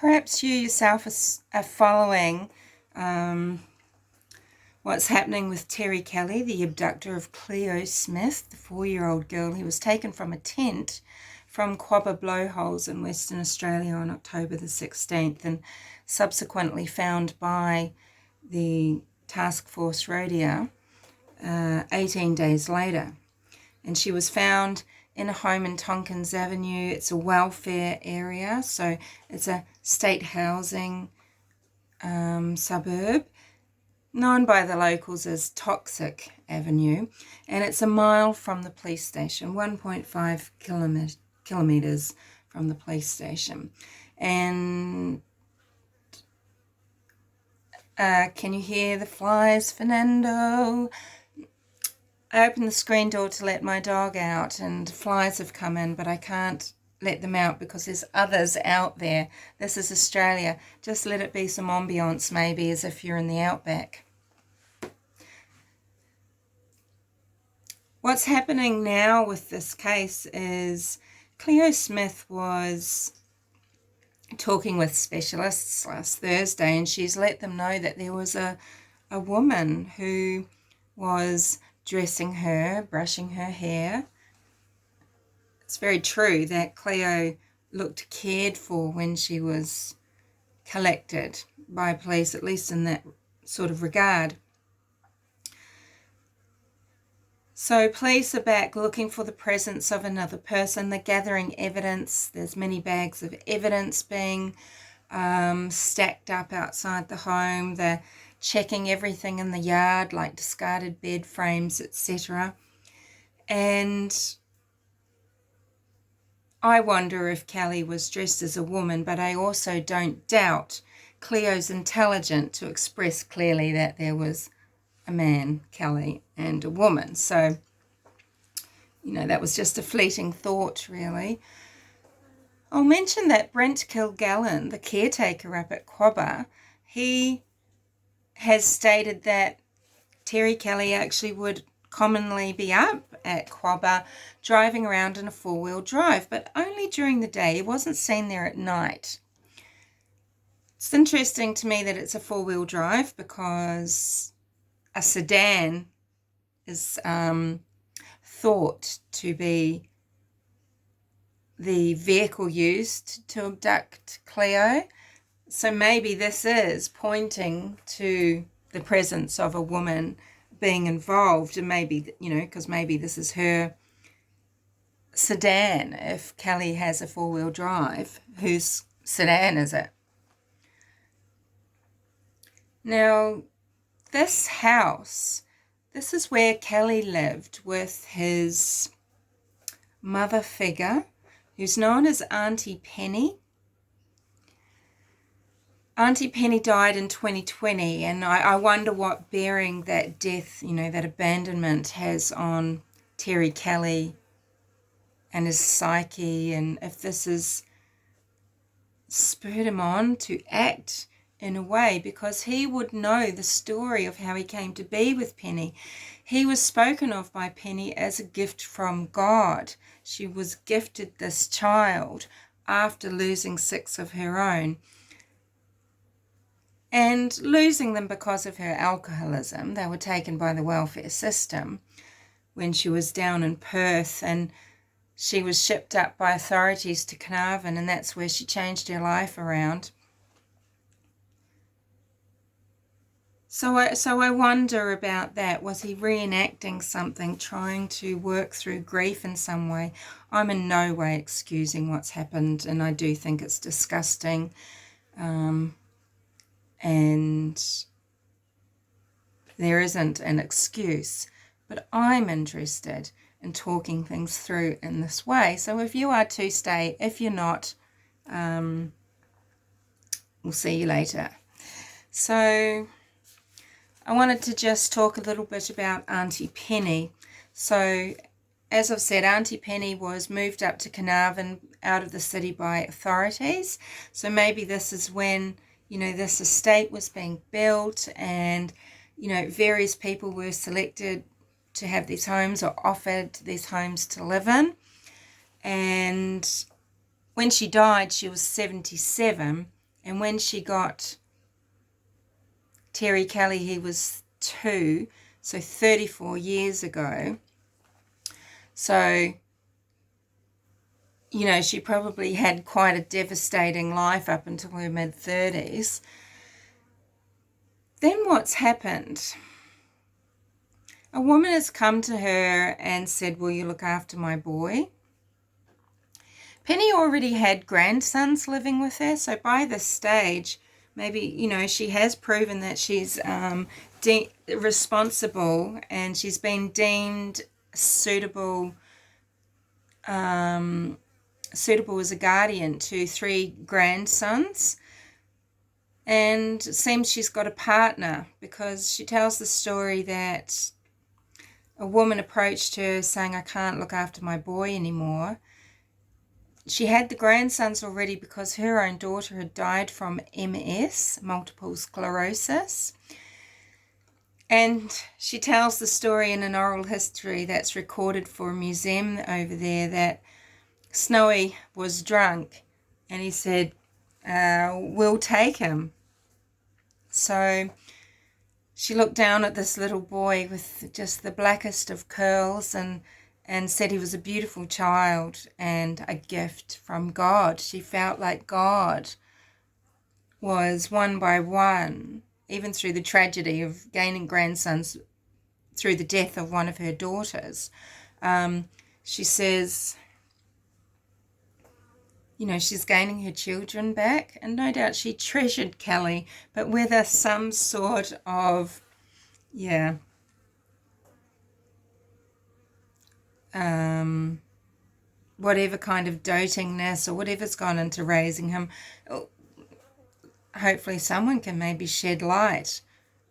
Perhaps you yourself are following what's happening with Terry Kelly, the abductor of Cleo Smith, the 4-year-old girl who was taken from a tent from Quabba blowholes in Western Australia on October the 16th and subsequently found by the Task Force Rhodia 18 days later. And she was found in a home in Tompkins Avenue. It's a welfare area, so it's a state housing suburb, known by the locals as Toxic Avenue, and it's a mile from the police station, 1.5 kilometres from the police station. And can you hear the flies, Fernando? I opened the screen door to let my dog out, and flies have come in, but I can't let them out because there's others out there. This is Australia. Just let it be some ambience, maybe, as if you're in the outback. What's happening now with this case is Cleo Smith was talking with specialists last Thursday, and she's let them know that there was a woman who was dressing her, brushing her hair. It's very true that Cleo looked cared for when she was collected by police, at least in that sort of regard. So police are back looking for the presence of another person. They're gathering evidence. There's many bags of evidence being stacked up outside the home. They're checking everything in the yard, like discarded bed frames, etc. And I wonder if Kelly was dressed as a woman, but I also don't doubt Cleo's intelligent to express clearly that there was a man, Kelly, and a woman. So, that was just a fleeting thought, really. I'll mention that Brent Kilgallen, the caretaker up at Quabba, he has stated that Terry Kelly actually would commonly be up at Quabba driving around in a 4-wheel drive, but only during the day. He wasn't seen there at night. It's interesting to me that it's a 4-wheel drive because a sedan is thought to be the vehicle used to abduct Cleo. So maybe this is pointing to the presence of a woman being involved, and maybe, because maybe this is her sedan. If Kelly has a 4-wheel drive, whose sedan is it? Now, this house, this is where Kelly lived with his mother figure, who's known as Auntie Penny. Auntie Penny died in 2020, and I wonder what bearing that death, that abandonment has on Terry Kelly and his psyche, and if this has spurred him on to act in a way, because he would know the story of how he came to be with Penny. He was spoken of by Penny as a gift from God. She was gifted this child after losing 6 of her own, and losing them because of her alcoholism. They were taken by the welfare system when she was down in Perth, and she was shipped up by authorities to Carnarvon, and that's where she changed her life around. So I wonder about that. Was he reenacting something, trying to work through grief in some way? I'm in no way excusing what's happened, and I do think it's disgusting. And there isn't an excuse, but I'm interested in talking things through in this way. So if you are to stay, if you're not, we'll see you later. So I wanted to just talk a little bit about Auntie Penny. So as I've said, Auntie Penny was moved up to Carnarvon out of the city by authorities. So maybe this is when this estate was being built, and, various people were selected to have these homes or offered these homes to live in. And when she died, she was 77, And when she got Terry Kelly, he was 2, so 34 years ago. So, you know, she probably had quite a devastating life up until her mid-30s. Then what's happened? A woman has come to her and said, will you look after my boy? Penny already had grandsons living with her, so by this stage, maybe, you know, she has proven that she's responsible, and she's been deemed suitable suitable as a guardian to 3 grandsons. And it seems she's got a partner, because she tells the story that a woman approached her saying, I can't look after my boy anymore. She had the grandsons already because her own daughter had died from MS, multiple sclerosis. And she tells the story in an oral history that's recorded for a museum over there that Snowy was drunk and he said, we'll take him. So she looked down at this little boy with just the blackest of curls and said he was a beautiful child and a gift from God. She felt like God was one by one, even through the tragedy of gaining grandsons through the death of one of her daughters. She says, you know, she's gaining her children back, and no doubt she treasured Kelly, but whether some sort of, whatever kind of dotingness or whatever's gone into raising him, hopefully someone can maybe shed light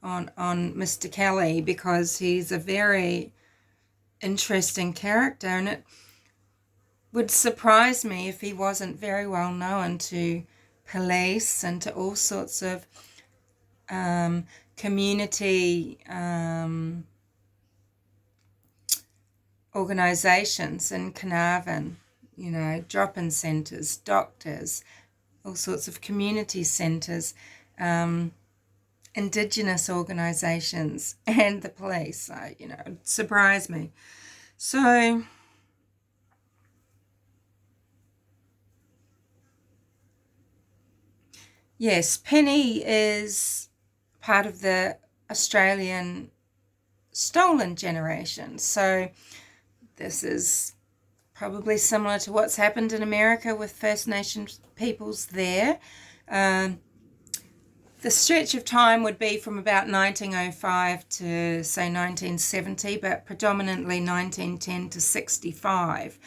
on Mr. Kelly, because he's a very interesting character, and it would surprise me if he wasn't very well known to police and to all sorts of community organisations in Carnarvon, you know, drop-in centres, doctors, all sorts of community centres, Indigenous organisations, and the police. You know, it surprised me. So yes, Penny is part of the Australian stolen generation. So this is probably similar to what's happened in America with First Nations peoples there. The stretch of time would be from about 1905 to, say, 1970, but predominantly 1910 to 65.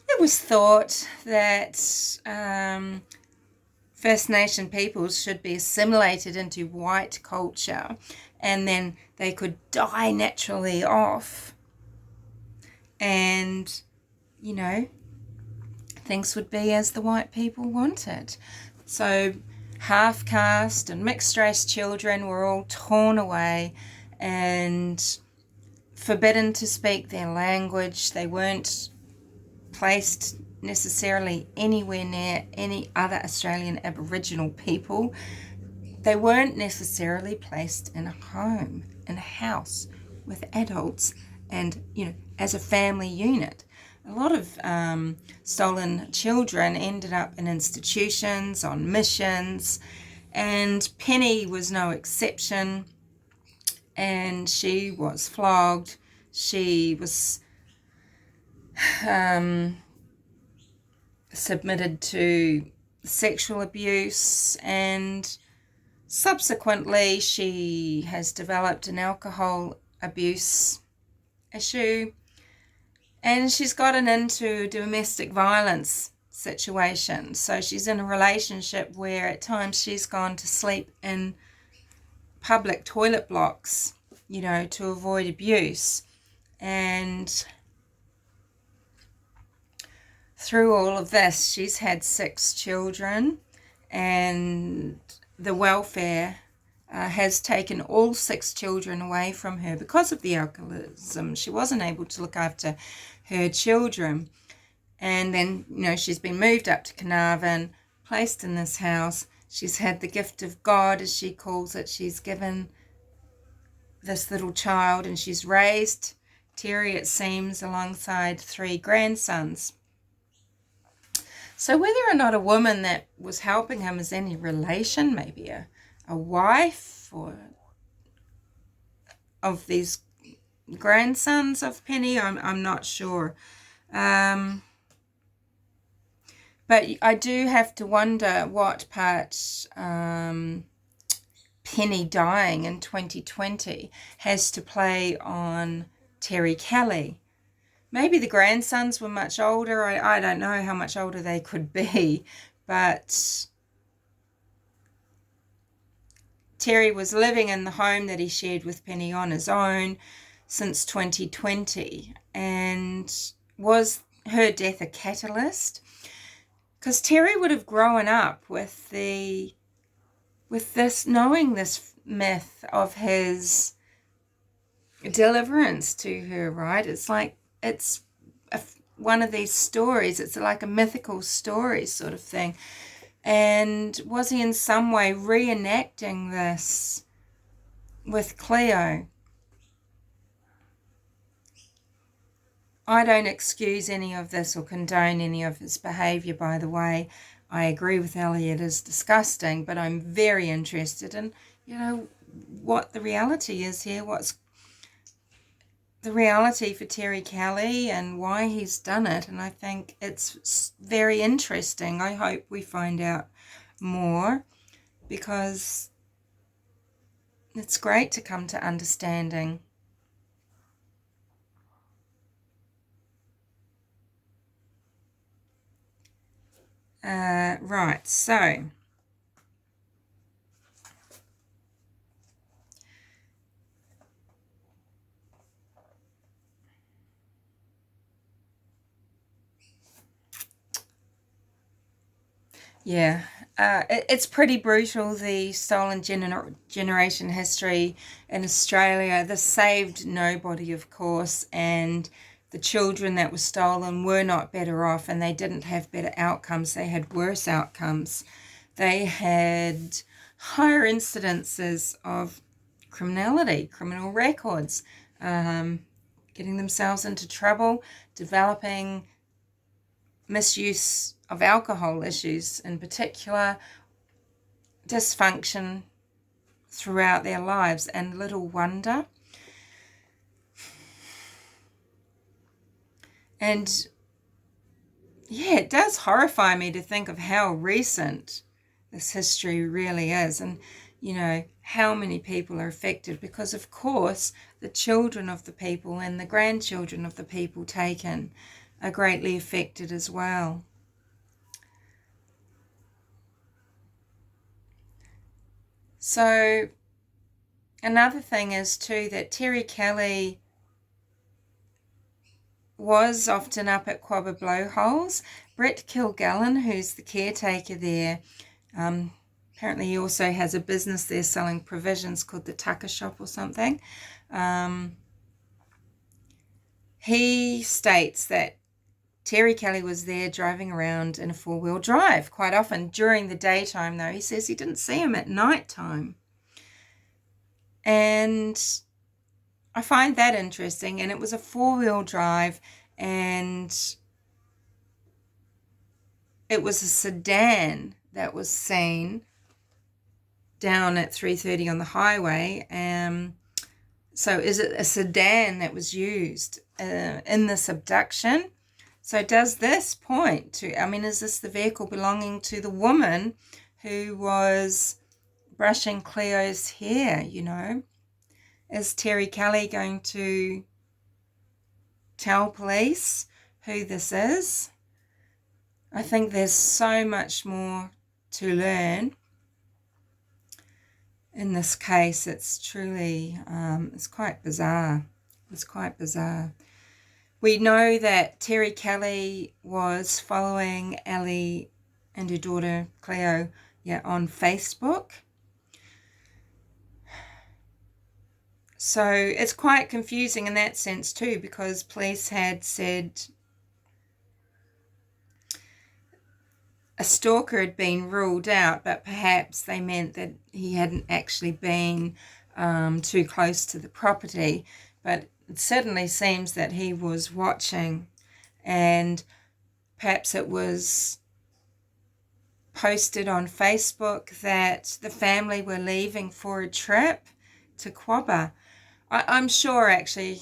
It was thought that First Nation peoples should be assimilated into white culture, and then they could die naturally off, and, you know, things would be as the white people wanted. So half-caste and mixed-race children were all torn away and forbidden to speak their language. They weren't placed necessarily anywhere near any other Australian Aboriginal people. They weren't necessarily placed in a home, in a house with adults and, you know, as a family unit. A lot of stolen children ended up in institutions, on missions, and Penny was no exception. And she was flogged. She was submitted to sexual abuse, and subsequently she has developed an alcohol abuse issue, and she's gotten into domestic violence situation. So she's in a relationship where at times she's gone to sleep in public toilet blocks, you know, to avoid abuse. And through all of this, she's had 6 children, and the welfare has taken all 6 children away from her because of the alcoholism. She wasn't able to look after her children. And then, you know, she's been moved up to Carnarvon, placed in this house, She's had the gift of God, as she calls it. She's given this little child, and she's raised Terry, it seems, alongside 3 grandsons. So whether or not a woman that was helping him is any relation, maybe a wife or of these grandsons of Penny, I'm not sure. But I do have to wonder what part Penny dying in 2020 has to play on Terry Kelly. Maybe the grandsons were much older. I don't know how much older they could be, but Terry was living in the home that he shared with Penny on his own since 2020. And was her death a catalyst? Because Terry would have grown up with this, knowing this myth of his deliverance to her, right? It's like, it's one of these stories. It's like a mythical story sort of thing. And was he in some way reenacting this with Cleo? I don't excuse any of this or condone any of his behaviour, by the way. I agree with Ellie, it is disgusting, but I'm very interested in, what the reality is here, what's the reality for Terry Kelly and why he's done it. And I think it's very interesting. I hope we find out more, because it's great to come to understanding. Right, so yeah, it's pretty brutal, the stolen generation history in Australia. This saved nobody, of course, and the children that were stolen were not better off, and they didn't have better outcomes. They had worse outcomes. They had higher incidences of criminality, criminal records, getting themselves into trouble, developing misuse of alcohol issues in particular, dysfunction throughout their lives, and little wonder. And yeah, it does horrify me to think of how recent this history really is, and how many people are affected, because of course the children of the people and the grandchildren of the people taken are greatly affected as well. So another thing is too that Terry Kelly was often up at Quabba Blowholes. Brett Kilgallen, who's the caretaker there, apparently he also has a business there selling provisions called the Tucker Shop or something. He states that Terry Kelly was there driving around in a 4-wheel drive quite often during the daytime, though. He says he didn't see him at night time. And I find that interesting. And it was a 4-wheel drive, and it was a sedan that was seen down at 3:30 on the highway. So is it a sedan that was used in this abduction? So does this point to, is this the vehicle belonging to the woman who was brushing Cleo's hair, Is Terry Kelly going to tell police who this is? I think there's so much more to learn in this case. It's truly, it's quite bizarre. It's quite bizarre. We know that Terry Kelly was following Ellie and her daughter Cleo, on Facebook. So it's quite confusing in that sense too, because police had said a stalker had been ruled out, but perhaps they meant that he hadn't actually been too close to the property. But it certainly seems that he was watching, and perhaps it was posted on Facebook that the family were leaving for a trip to Quabba. I'm sure, actually,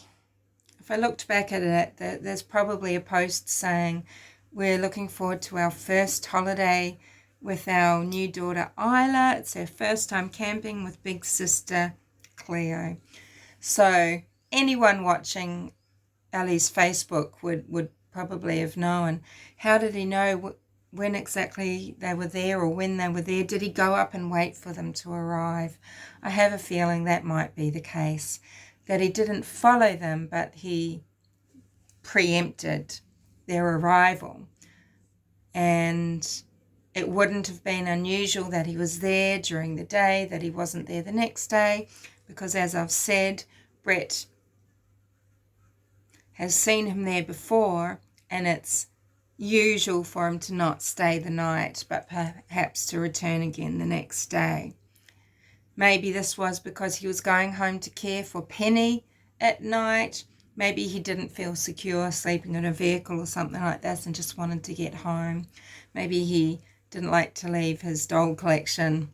if I looked back at it, that there's probably a post saying, we're looking forward to our first holiday with our new daughter Isla. It's her first time camping with big sister Cleo. So anyone watching Ellie's Facebook would probably have known. How did he know when exactly they were there, or when they were there? Did he go up and wait for them to arrive? I have a feeling that might be the case, that he didn't follow them, but he preempted their arrival. And it wouldn't have been unusual that he was there during the day, that he wasn't there the next day, because as I've said, Brett has seen him there before, and it's usual for him to not stay the night, but perhaps to return again the next day. Maybe this was because he was going home to care for Penny at night. Maybe he didn't feel secure sleeping in a vehicle or something like this and just wanted to get home. Maybe he didn't like to leave his doll collection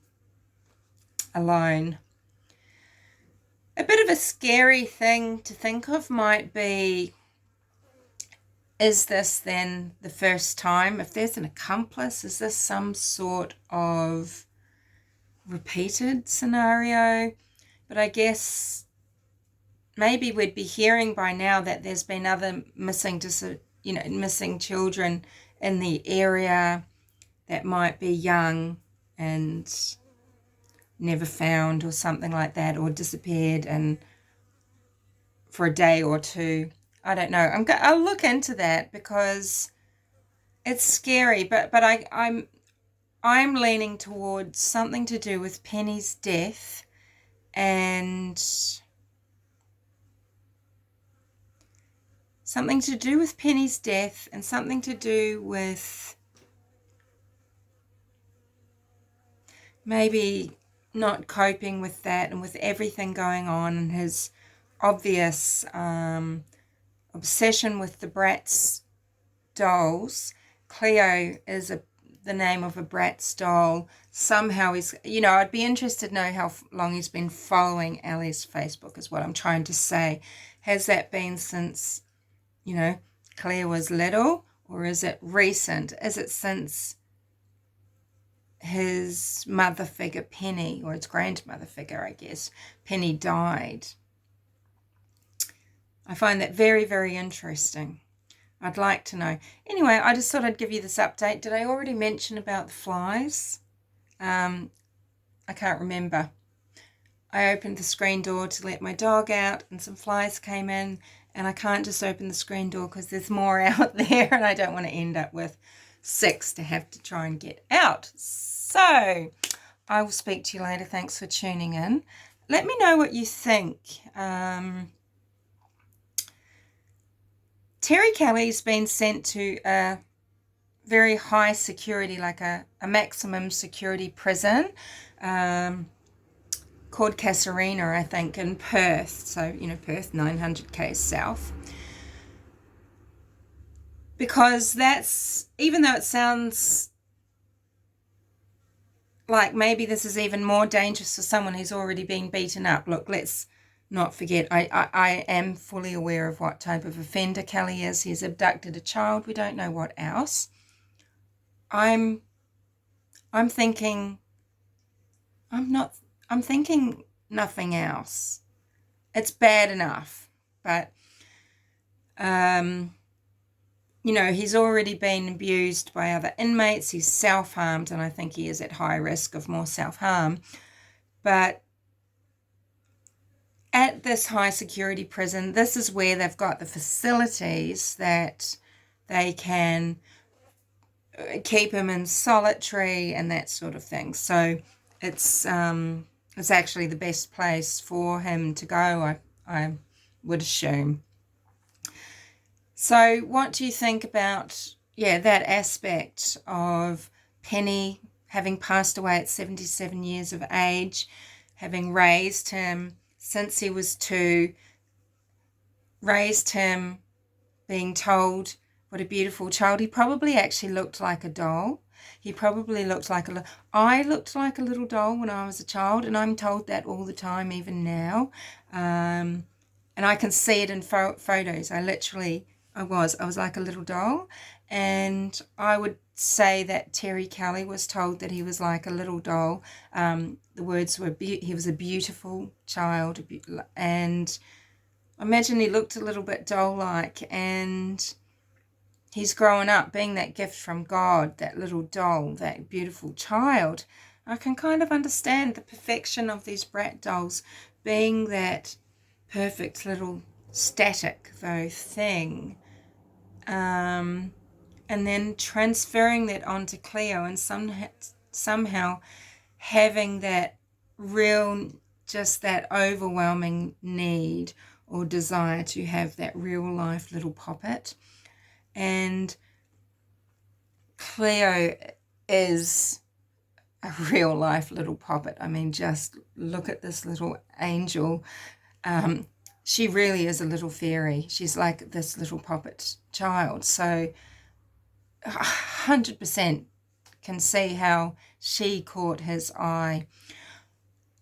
alone. A bit of a scary thing to think of might be, is this then the first time? If there's an accomplice, is this some sort of repeated scenario? But I guess maybe we'd be hearing by now that there's been other missing children in the area that might be young and never found or something like that, or disappeared and for a day or two. I don't know. I'll look into that because it's scary, but I'm leaning towards something to do with Penny's death, and something to do with Penny's death, and something to do with maybe not coping with that and with everything going on, and his obvious obsession with the Bratz dolls. Cleo is the name of a Bratz doll. Somehow he's, I'd be interested to know how long he's been following Ellie's Facebook, is what I'm trying to say. Has that been since, Cleo was little, or is it recent? Is it since his mother figure, Penny, or his grandmother figure, I guess, Penny, died? I find that very, very interesting. I'd like to know. Anyway, I just thought I'd give you this update. Did I already mention about the flies? I can't remember. I opened the screen door to let my dog out, and some flies came in, and I can't just open the screen door because there's more out there, and I don't want to end up with 6 to have to try and get out. So I will speak to you later. Thanks for tuning in. Let me know what you think. Terry Kelly's been sent to a very high security, like a maximum security prison called Casuarina, I think, in Perth. So, Perth, 900 k's south. Because that's, even though it sounds like maybe this is even more dangerous for someone who's already been beaten up. Look, let's not forget, I am fully aware of what type of offender Kelly is. He's abducted a child. We don't know what else. I'm thinking nothing else. It's bad enough, but he's already been abused by other inmates. He's self-harmed, and I think he is at high risk of more self-harm. But at this high security prison, this is where they've got the facilities that they can keep him in solitary and that sort of thing. So it's actually the best place for him to go, I would assume. So what do you think about, that aspect of Penny, having passed away at 77 years of age, having raised him since he was 2, raised him being told what a beautiful child. He probably actually looked like a doll. He probably looked like I looked like a little doll when I was a child, and I'm told that all the time, even now. And I can see it in photos. I was like a little doll. And I would say that Terry Kelly was told that he was like a little doll. The words were, he was a beautiful child. And I imagine he looked a little bit doll-like, and he's growing up being that gift from God, that little doll, that beautiful child. I can kind of understand the perfection of these brat dolls being that perfect little static, though, thing. And then transferring that onto Cleo and somehow having that real, just that overwhelming need or desire to have that real life little Poppet. And Cleo is a real life little Poppet. I mean, just look at this little angel. She really is a little fairy. She's like this little Poppet child. So 100% can see how she caught his eye.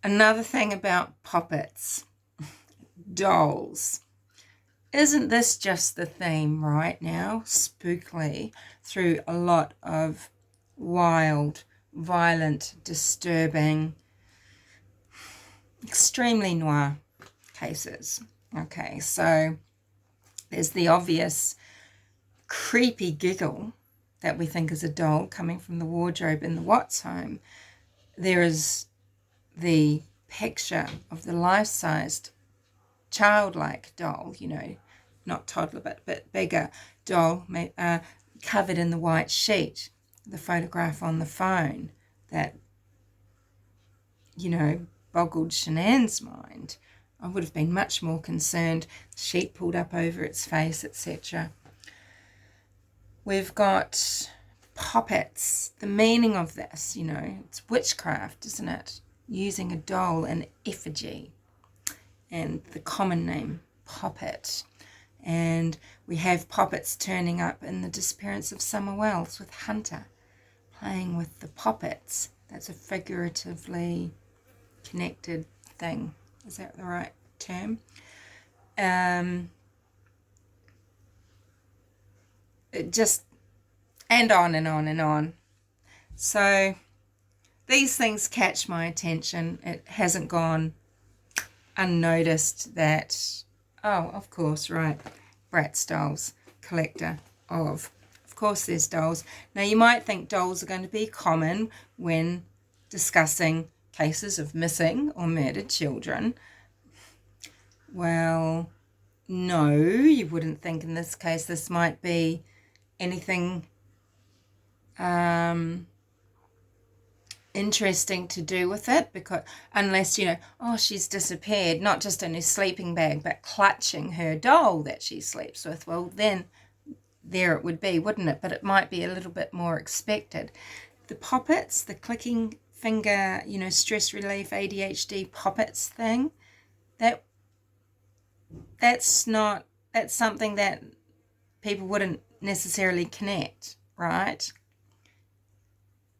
Another thing about Poppets, dolls. Isn't this just the theme right now, spookily, through a lot of wild, violent, disturbing, extremely noir cases? Okay, so there's the obvious creepy giggle that we think is a doll coming from the wardrobe in the Watts home. There is the picture of the life-sized childlike doll, you know, not toddler but bigger doll, covered in the white sheet, the photograph on the phone that, you know, boggled Shanann's mind. I would have been much more concerned, sheet pulled up over its face, etc. We've got Poppets. The meaning of this, you know, it's witchcraft, isn't it? Using a doll in effigy. And the common name, Poppet. And we have Poppets turning up in the disappearance of Summer Wells with Hunter, playing with the Poppets. That's a figuratively connected thing. Is that the right term? It just, and on and on and on. So these things catch my attention. It hasn't gone unnoticed that, oh, of course, right, Bratz dolls, collector of. Of course there's dolls. Now you might think dolls are going to be common when discussing cases of missing or murdered children. Well, no, you wouldn't think in this case. This might be anything interesting to do with it, because unless, you know, oh, she's disappeared, not just in her sleeping bag, but clutching her doll that she sleeps with, well, then there it would be, wouldn't it? But it might be a little bit more expected. The Poppets, the clicking finger, you know, stress relief, ADHD Poppets thing, that's something that people wouldn't necessarily connect, right?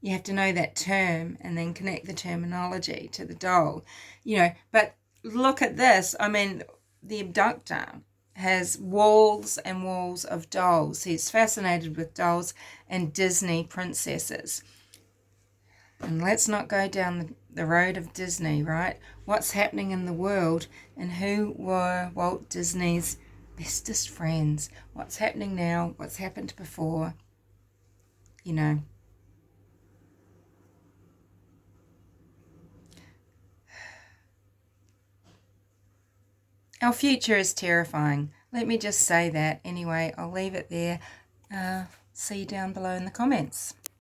You have to know that term and then connect the terminology to the doll, you know. But look at this. I mean, the abductor has walls and walls of dolls. He's fascinated with dolls and Disney princesses. And let's not go down the road of Disney, right? What's happening in the world, and who were Walt Disney's bestest friends? What's happening now? What's happened before? You know. Our future is terrifying. Let me just say that. Anyway, I'll leave it there. See you down below in the comments.